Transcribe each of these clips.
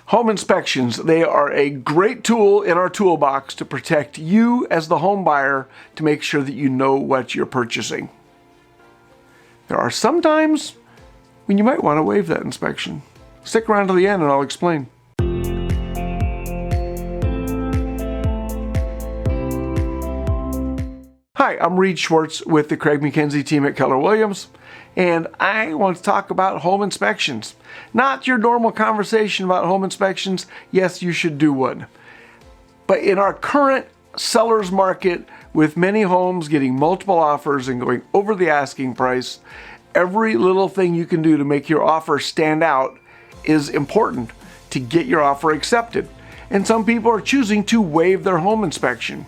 Home inspections, they are a great tool in our toolbox to protect you as the home buyer to make sure that you know what you're purchasing. There are some times when you might want to waive that inspection. Stick around to the end and I'll explain. Hi, I'm Reid Schwartz with the Craig McKenzie team at Keller Williams, and I want to talk about home inspections. Not your normal conversation about home inspections. Yes, you should do one. But in our current seller's market, with many homes getting multiple offers and going over the asking price, every little thing you can do to make your offer stand out is important to get your offer accepted. And some people are choosing to waive their home inspection.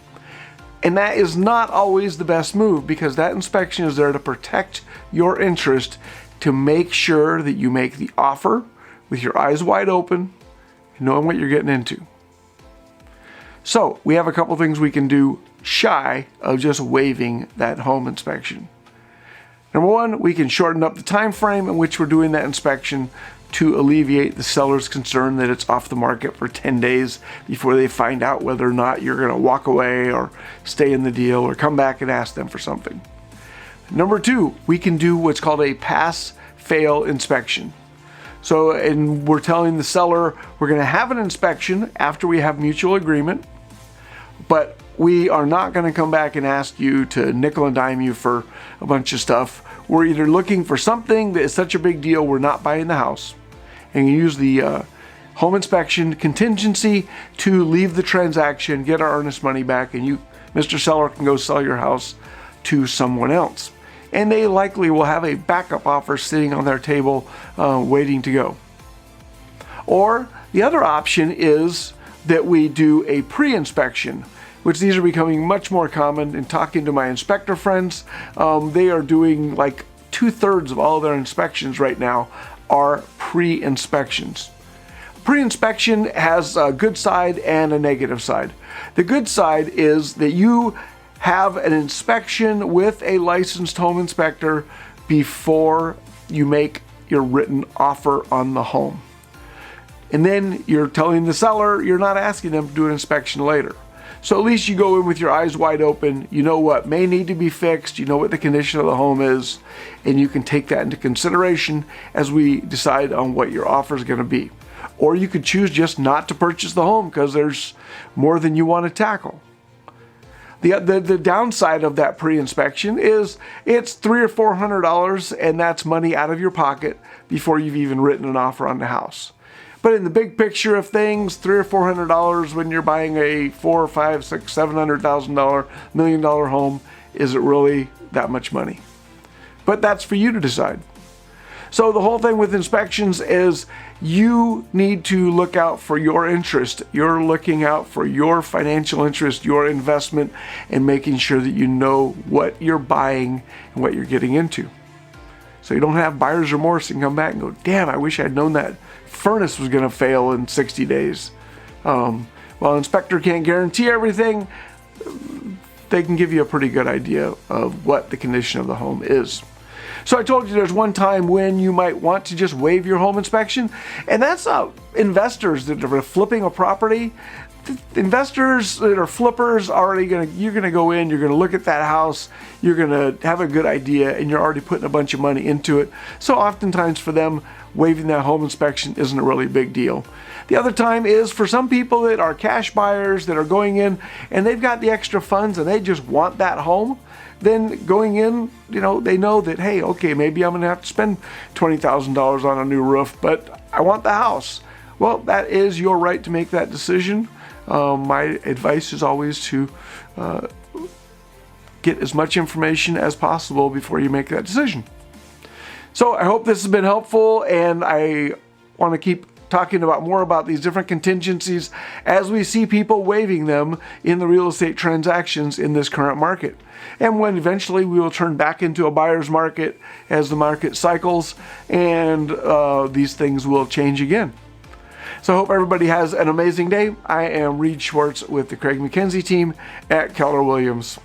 And that is not always the best move, because that inspection is there to protect your interest, to make sure that you make the offer with your eyes wide open, knowing what you're getting into. So we have a couple things we can do shy of just waiving that home inspection. Number one, we can shorten up the time frame in which we're doing that inspection to alleviate the seller's concern that it's off the market for 10 days before they find out whether or not you're going to walk away or stay in the deal or come back and ask them for something. Number two, we can do what's called a pass-fail inspection. So, and we're telling the seller we're going to have an inspection after we have mutual agreement, but we are not going to come back and ask you to nickel and dime you for a bunch of stuff. We're either looking for something that is such a big deal we're not buying the house, and you use the home inspection contingency to leave the transaction, get our earnest money back, and you, Mr. Seller, can go sell your house to someone else. And they likely will have a backup offer sitting on their table waiting to go. Or the other option is that we do a pre-inspection, which these are becoming much more common. In talking to my inspector friends, they are doing like 2/3 of all their inspections right now are pre-inspections. Pre-inspection has a good side and a negative side. The good side is that you have an inspection with a licensed home inspector before you make your written offer on the home. And then you're telling the seller you're not asking them to do an inspection later. So at least you go in with your eyes wide open, you know what may need to be fixed, you know what the condition of the home is, and you can take that into consideration as we decide on what your offer is going to be. Or you could choose just not to purchase the home because there's more than you want to tackle. The downside of that pre-inspection is it's $300 or $400, and that's money out of your pocket before you've even written an offer on the house. But in the big picture of things, $300 or $400 when you're buying a $400,000 or $500,000, $600,000, $700,000, $1 million home, is it really that much money? But that's for you to decide. So the whole thing with inspections is you need to look out for your interest. You're looking out for your financial interest, your investment, and making sure that you know what you're buying and what you're getting into. So you don't have buyer's remorse and come back and go, damn, I wish I'd known that furnace was going to fail in 60 days. While an inspector can't guarantee everything, they can give you a pretty good idea of what the condition of the home is. So I told you there's one time when you might want to just waive your home inspection, and that's investors that are flipping a property. Investors that are flippers you're gonna go in, you're gonna look at that house, you're gonna have a good idea, and you're already putting a bunch of money into it. So oftentimes for them, waiving that home inspection isn't a really big deal. The other time is for some people that are cash buyers that are going in and they've got the extra funds and they just want that home. Then going in, they know that, hey, okay, maybe I'm gonna have to spend $20,000 on a new roof, but I want the house. Well, that is your right to make that decision. My advice is always to get as much information as possible before you make that decision. So I hope this has been helpful, and I want to keep talking more about these different contingencies as we see people waiving them in the real estate transactions in this current market. And when eventually we will turn back into a buyer's market as the market cycles, and these things will change again. So I hope everybody has an amazing day. I am Reid Schwartz with the Craig McKenzie team at Keller Williams.